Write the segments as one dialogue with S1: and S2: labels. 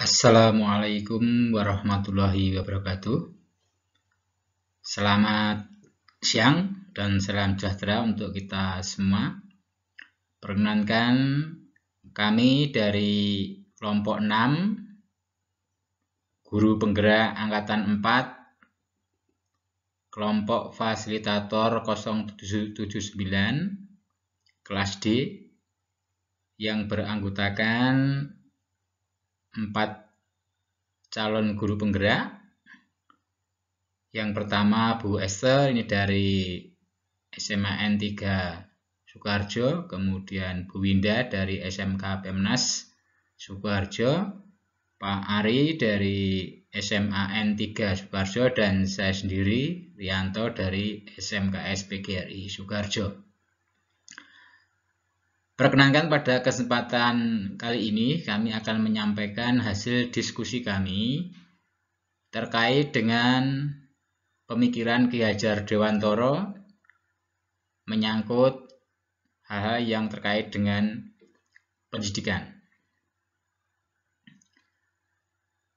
S1: Assalamualaikum warahmatullahi wabarakatuh. Selamat siang dan salam sejahtera untuk kita semua. Perkenankan kami dari kelompok 6, guru penggerak angkatan 4, kelompok fasilitator 0779, kelas D, yang beranggotakan 4 calon guru penggerak. Yang pertama Bu Esther, ini dari SMA N3 Sukoharjo, kemudian Bu Winda dari SMK Pemnas Sukoharjo, Pak Ari dari SMA N3 Sukoharjo, dan saya sendiri Rianto dari SMKS PGRI Sukoharjo. Perkenankan pada kesempatan kali ini kami akan menyampaikan hasil diskusi kami terkait dengan pemikiran Ki Hajar Dewantoro menyangkut hal-hal yang terkait dengan pendidikan.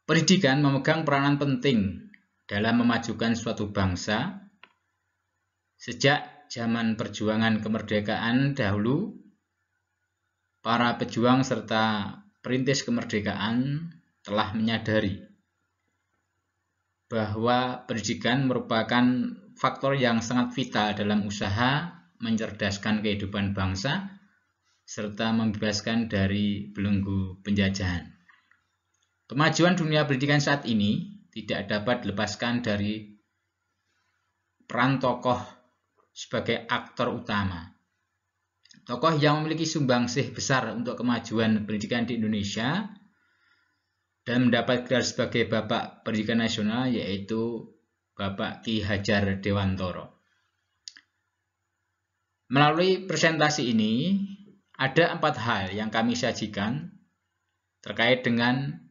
S1: Pendidikan memegang peranan penting dalam memajukan suatu bangsa. Sejak zaman perjuangan kemerdekaan dahulu, para pejuang serta perintis kemerdekaan telah menyadari bahwa pendidikan merupakan faktor yang sangat vital dalam usaha mencerdaskan kehidupan bangsa serta membebaskan dari belenggu penjajahan. Kemajuan dunia pendidikan saat ini tidak dapat dilepaskan dari peran tokoh sebagai aktor utama. Tokoh yang memiliki sumbangsih besar untuk kemajuan pendidikan di Indonesia dan mendapat gelar sebagai Bapak Pendidikan Nasional, yaitu Bapak Ki Hajar Dewantoro. Melalui presentasi ini, ada 4 hal yang kami sajikan terkait dengan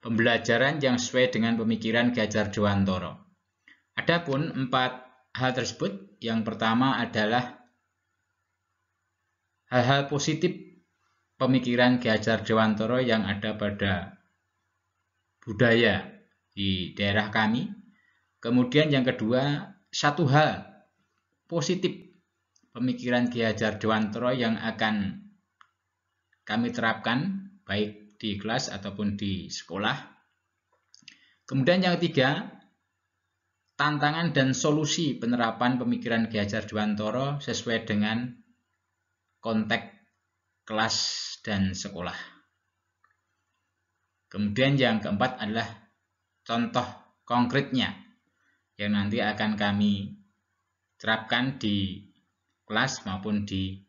S1: pembelajaran yang sesuai dengan pemikiran Ki Hajar Dewantoro. Adapun 4 hal tersebut, yang pertama adalah hal-hal positif pemikiran Ki Hajar Dewantoro yang ada pada budaya di daerah kami. Kemudian yang kedua, 1 hal positif pemikiran Ki Hajar Dewantoro yang akan kami terapkan baik di kelas ataupun di sekolah. Kemudian yang ketiga, tantangan dan solusi penerapan pemikiran Ki Hajar Dewantoro sesuai dengan konteks kelas dan sekolah. Kemudian yang keempat adalah contoh konkretnya yang nanti akan kami terapkan di kelas maupun di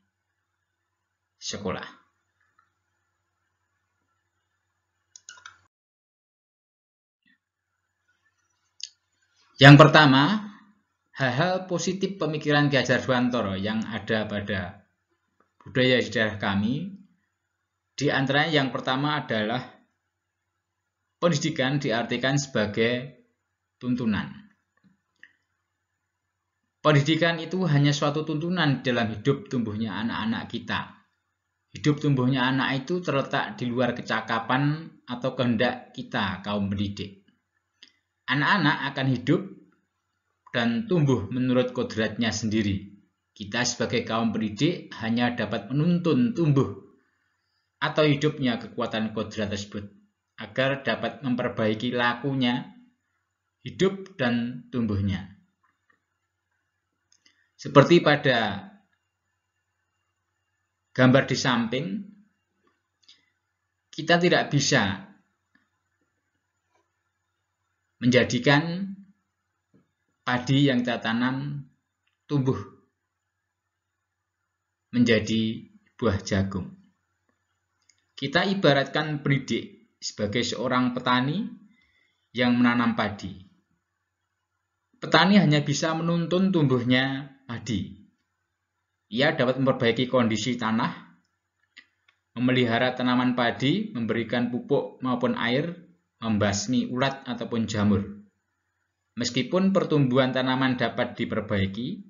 S1: sekolah. Yang pertama, hal-hal positif pemikiran Ki Hajar Dewantoro yang ada pada budaya di daerah kami, di antaranya yang pertama adalah pendidikan diartikan sebagai tuntunan. Pendidikan itu hanya suatu tuntunan dalam hidup tumbuhnya anak-anak kita. Hidup tumbuhnya anak itu terletak di luar kecakapan atau kehendak kita, kaum pendidik. Anak-anak akan hidup dan tumbuh menurut kodratnya sendiri. Kita sebagai kaum pendidik hanya dapat menuntun tumbuh atau hidupnya kekuatan kodrat tersebut agar dapat memperbaiki lakunya, hidup dan tumbuhnya. Seperti pada gambar di samping, kita tidak bisa menjadikan padi yang kita tanam tumbuh menjadi buah jagung. Kita ibaratkan pendidik sebagai seorang petani yang menanam padi. Petani hanya bisa menuntun tumbuhnya padi. Ia dapat memperbaiki kondisi tanah, memelihara tanaman padi, memberikan pupuk maupun air, membasmi ulat ataupun jamur. Meskipun pertumbuhan tanaman dapat diperbaiki,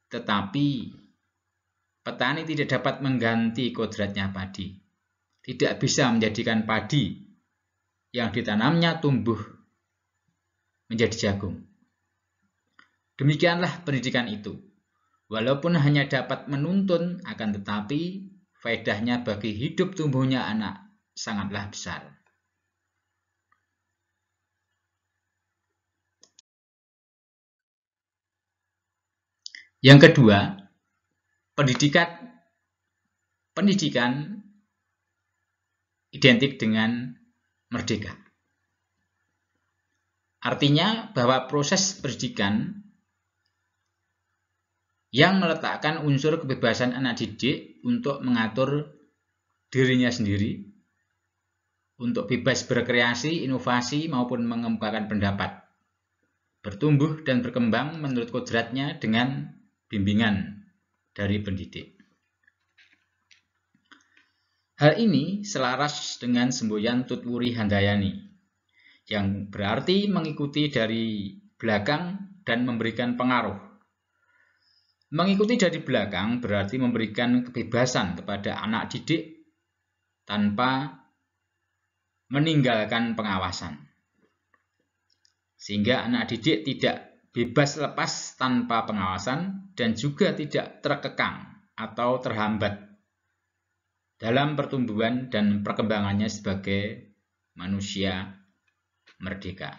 S1: tetapi petani tidak dapat mengganti kodratnya padi. Tidak bisa menjadikan padi yang ditanamnya tumbuh menjadi jagung. Demikianlah pendidikan itu. Walaupun hanya dapat menuntun, akan tetapi faedahnya bagi hidup tumbuhnya anak sangatlah besar. Yang kedua, pendidikan identik dengan merdeka. Artinya bahwa proses pendidikan yang meletakkan unsur kebebasan anak didik untuk mengatur dirinya sendiri, untuk bebas berkreasi, inovasi, maupun mengemukakan pendapat, bertumbuh dan berkembang menurut kodratnya dengan bimbingan dari pendidik. Hal ini selaras dengan semboyan Tutwuri Handayani, yang berarti mengikuti dari belakang dan memberikan pengaruh. Mengikuti dari belakang berarti memberikan kebebasan kepada anak didik tanpa meninggalkan pengawasan. Sehingga anak didik tidak bebas lepas tanpa pengawasan dan juga tidak terkekang atau terhambat dalam pertumbuhan dan perkembangannya sebagai manusia merdeka.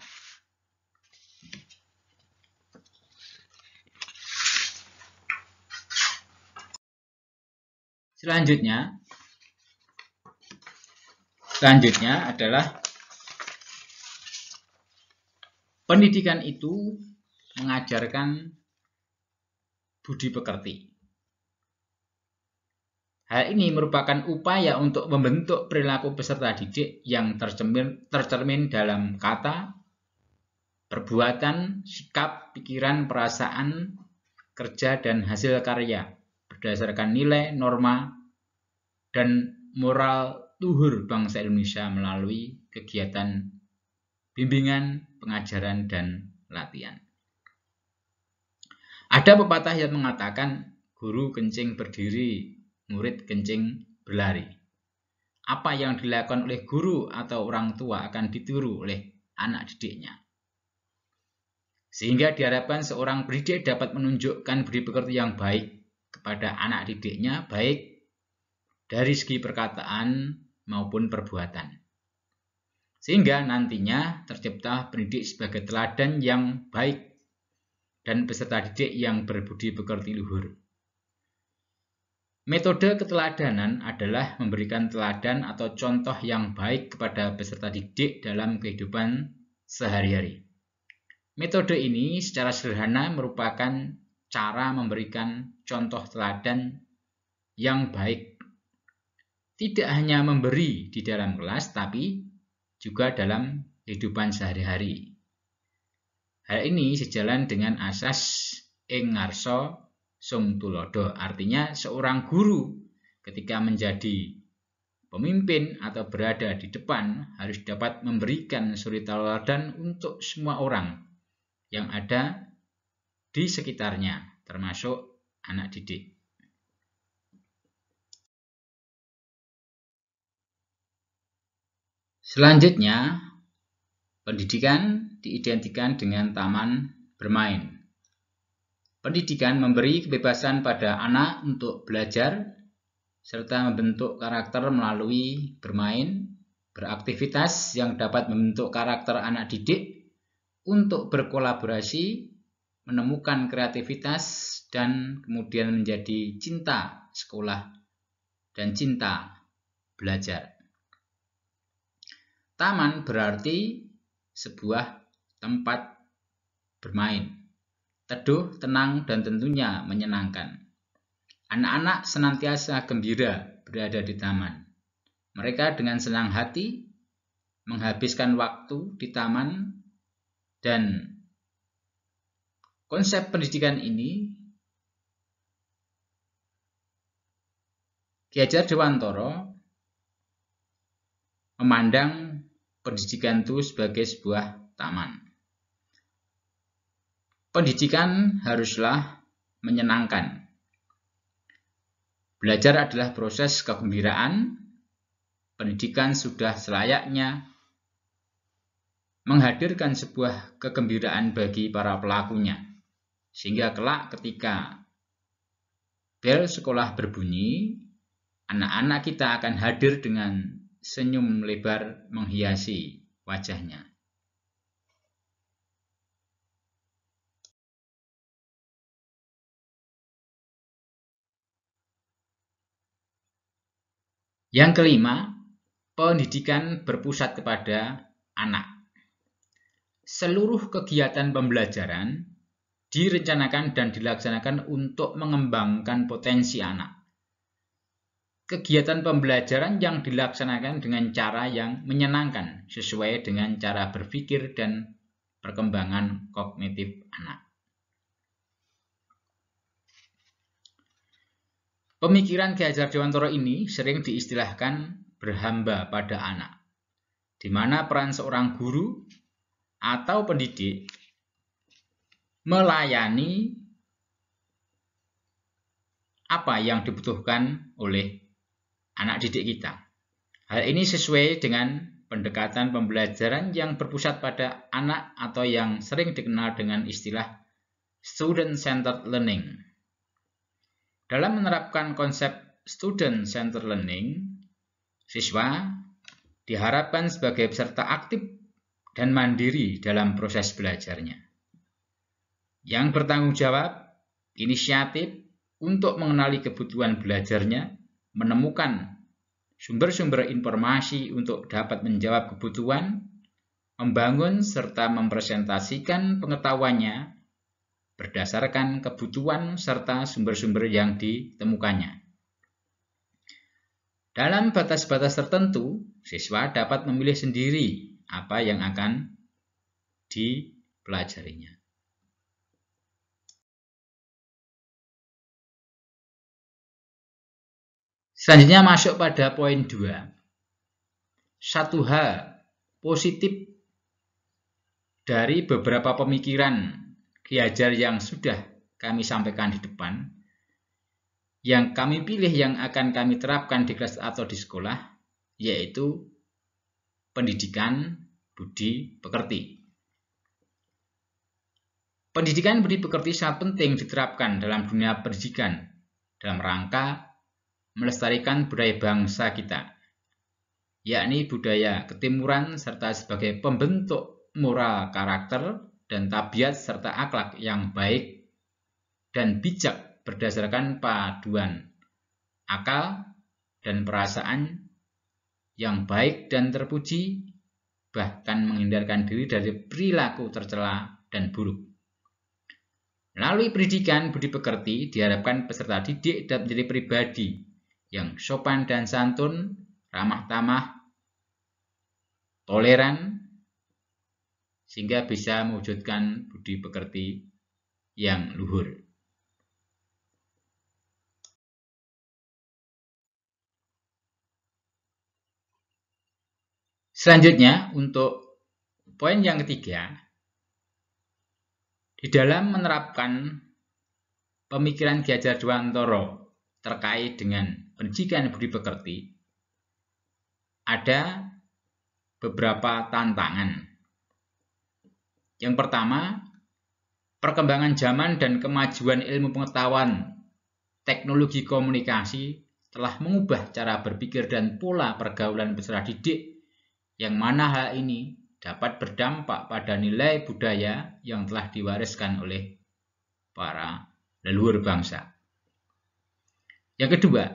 S1: Selanjutnya adalah pendidikan itu mengajarkan budi pekerti. Hal ini merupakan upaya untuk membentuk perilaku peserta didik yang tercermin dalam kata, perbuatan, sikap, pikiran, perasaan, kerja, dan hasil karya berdasarkan nilai, norma, dan moral luhur bangsa Indonesia melalui kegiatan bimbingan, pengajaran, dan latihan. Ada pepatah yang mengatakan guru kencing berdiri, murid kencing berlari. Apa yang dilakukan oleh guru atau orang tua akan ditiru oleh anak didiknya. Sehingga diharapkan seorang pendidik dapat menunjukkan budi pekerti yang baik kepada anak didiknya, baik dari segi perkataan maupun perbuatan. Sehingga nantinya tercipta pendidik sebagai teladan yang baik dan peserta didik yang berbudi pekerti luhur. Metode keteladanan adalah memberikan teladan atau contoh yang baik kepada peserta didik dalam kehidupan sehari-hari. Metode ini secara sederhana merupakan cara memberikan contoh teladan yang baik. Tidak hanya memberi di dalam kelas, tapi juga dalam kehidupan sehari-hari. Hal ini sejalan dengan asas ing ngarsa sung tulodo, artinya seorang guru ketika menjadi pemimpin atau berada di depan harus dapat memberikan suri teladan untuk semua orang yang ada di sekitarnya, termasuk anak didik. Selanjutnya, pendidikan diidentikan dengan taman bermain. Pendidikan memberi kebebasan pada anak untuk belajar serta membentuk karakter melalui bermain, beraktivitas yang dapat membentuk karakter anak didik untuk berkolaborasi, menemukan kreativitas, dan kemudian menjadi cinta sekolah dan cinta belajar. Taman berarti sebuah tempat bermain, teduh, tenang, dan tentunya menyenangkan. Anak-anak senantiasa gembira berada di taman. Mereka dengan senang hati menghabiskan waktu di taman, dan konsep pendidikan ini Ki Hajar Dewantara memandang pendidikan itu sebagai sebuah taman. Pendidikan haruslah menyenangkan. Belajar adalah proses kegembiraan. Pendidikan sudah selayaknya menghadirkan sebuah kegembiraan bagi para pelakunya, sehingga kelak ketika bel sekolah berbunyi, anak-anak kita akan hadir dengan senyum lebar menghiasi wajahnya. Yang kelima, pendidikan berpusat kepada anak. Seluruh kegiatan pembelajaran direncanakan dan dilaksanakan untuk mengembangkan potensi anak. Kegiatan pembelajaran yang dilaksanakan dengan cara yang menyenangkan sesuai dengan cara berpikir dan perkembangan kognitif anak. Pemikiran Ki Hajar Dewantara ini sering diistilahkan berhamba pada anak, di mana peran seorang guru atau pendidik melayani apa yang dibutuhkan oleh anak didik kita. Hal ini sesuai dengan pendekatan pembelajaran yang berpusat pada anak atau yang sering dikenal dengan istilah student-centered learning. Dalam menerapkan konsep student-centered learning, siswa diharapkan sebagai peserta aktif dan mandiri dalam proses belajarnya, yang bertanggung jawab, inisiatif untuk mengenali kebutuhan belajarnya, menemukan sumber-sumber informasi untuk dapat menjawab kebutuhan, membangun serta mempresentasikan pengetahuannya berdasarkan kebutuhan serta sumber-sumber yang ditemukannya. Dalam batas-batas tertentu, siswa dapat memilih sendiri apa yang akan dipelajarinya. Selanjutnya masuk pada poin 2. Satu hal positif dari beberapa pemikiran Ki Hajar yang sudah kami sampaikan di depan, yang kami pilih yang akan kami terapkan di kelas atau di sekolah, yaitu pendidikan budi pekerti. Pendidikan budi pekerti sangat penting diterapkan dalam dunia pendidikan dalam rangka melestarikan budaya bangsa kita, yakni budaya ketimuran serta sebagai pembentuk moral karakter dan tabiat serta akhlak yang baik dan bijak berdasarkan paduan akal dan perasaan yang baik dan terpuji, bahkan menghindarkan diri dari perilaku tercela dan buruk. Melalui pendidikan budi pekerti diharapkan peserta didik dapat menjadi pribadi yang sopan dan santun, ramah tamah, toleran, sehingga bisa mewujudkan budi pekerti yang luhur. Selanjutnya, untuk poin yang ketiga, di dalam menerapkan pemikiran Ki Hajar Dewantara terkait dengan pendidikan budi pekerti, ada beberapa tantangan. Yang pertama, perkembangan zaman dan kemajuan ilmu pengetahuan teknologi komunikasi telah mengubah cara berpikir dan pola pergaulan peserta didik, yang mana hal ini dapat berdampak pada nilai budaya yang telah diwariskan oleh para leluhur bangsa. Yang kedua,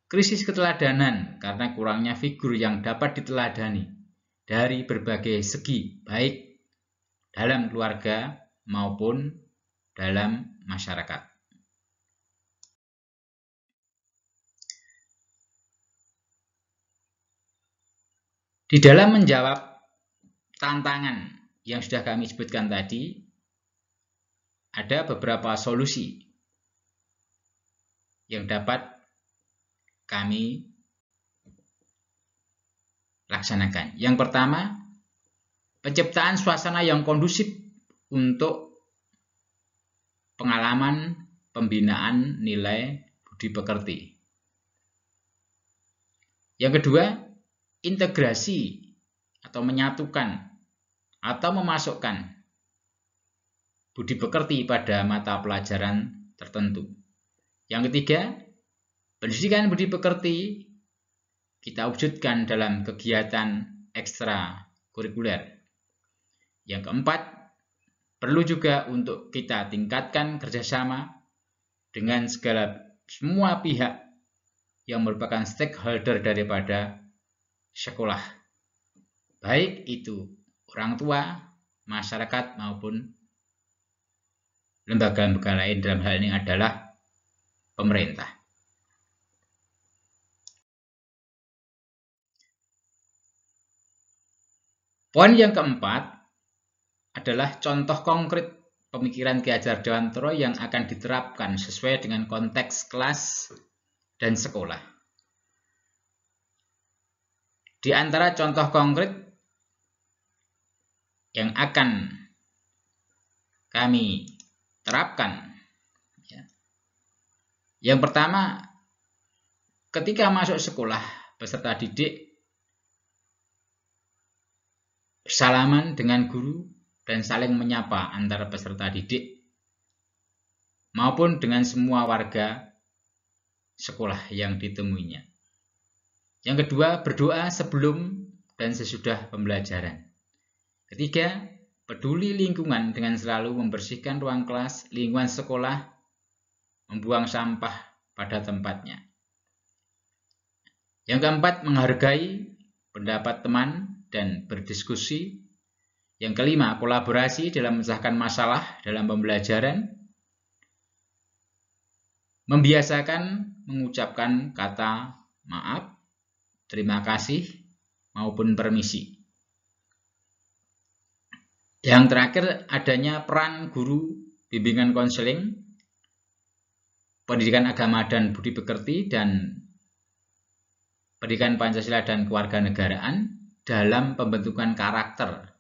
S1: krisis keteladanan karena kurangnya figur yang dapat diteladani dari berbagai segi, baik dalam keluarga maupun dalam masyarakat. Di dalam menjawab tantangan yang sudah kami sebutkan tadi, ada beberapa solusi yang dapat kami laksanakan. Yang pertama, penciptaan suasana yang kondusif untuk pengalaman pembinaan nilai budi pekerti. Yang kedua, integrasi atau menyatukan atau memasukkan budi pekerti pada mata pelajaran tertentu. Yang ketiga, pendidikan budi pekerti kita wujudkan dalam kegiatan ekstrakurikuler. Yang keempat, perlu juga untuk kita tingkatkan kerjasama dengan semua pihak yang merupakan stakeholder daripada sekolah, baik itu orang tua, masyarakat, maupun lembaga-lembaga lain. Dalam hal ini adalah pemerintah. Poin yang keempat adalah contoh konkret pemikiran Ki Hajar Dewantara yang akan diterapkan sesuai dengan konteks kelas dan sekolah. Di antara contoh konkret yang akan kami terapkan, yang pertama, ketika masuk sekolah, peserta didik salaman dengan guru dan saling menyapa antara peserta didik maupun dengan semua warga sekolah yang ditemuinya. Yang kedua, berdoa sebelum dan sesudah pembelajaran. Ketiga, peduli lingkungan dengan selalu membersihkan ruang kelas, lingkungan sekolah, membuang sampah pada tempatnya. Yang keempat, menghargai pendapat teman dan berdiskusi. Yang kelima, kolaborasi dalam memecahkan masalah dalam pembelajaran. Membiasakan mengucapkan kata maaf, terima kasih, maupun permisi. Yang terakhir, adanya peran guru, bimbingan konseling, pendidikan agama dan budi pekerti, dan pendidikan Pancasila dan kewarganegaraan dalam pembentukan karakter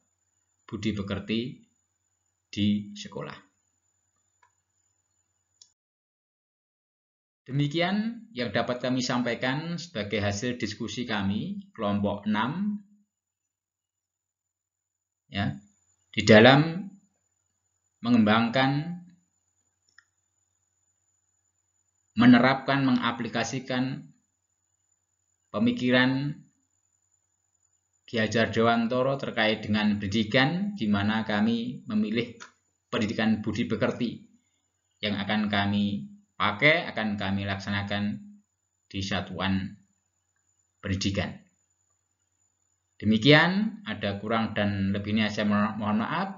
S1: budi pekerti di sekolah. Demikian yang dapat kami sampaikan sebagai hasil diskusi kami kelompok 6 di dalam mengembangkan, menerapkan, mengaplikasikan pemikiran Ki Hajar Dewantara terkait dengan pendidikan, di mana kami memilih pendidikan budi pekerti yang akan kami pakai, akan kami laksanakan di satuan pendidikan. Demikian, ada kurang dan lebihnya saya mohon maaf.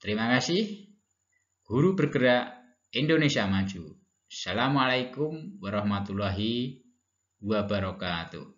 S1: Terima kasih. Guru Bergerak Indonesia Maju. Assalamualaikum warahmatullahi wabarakatuh.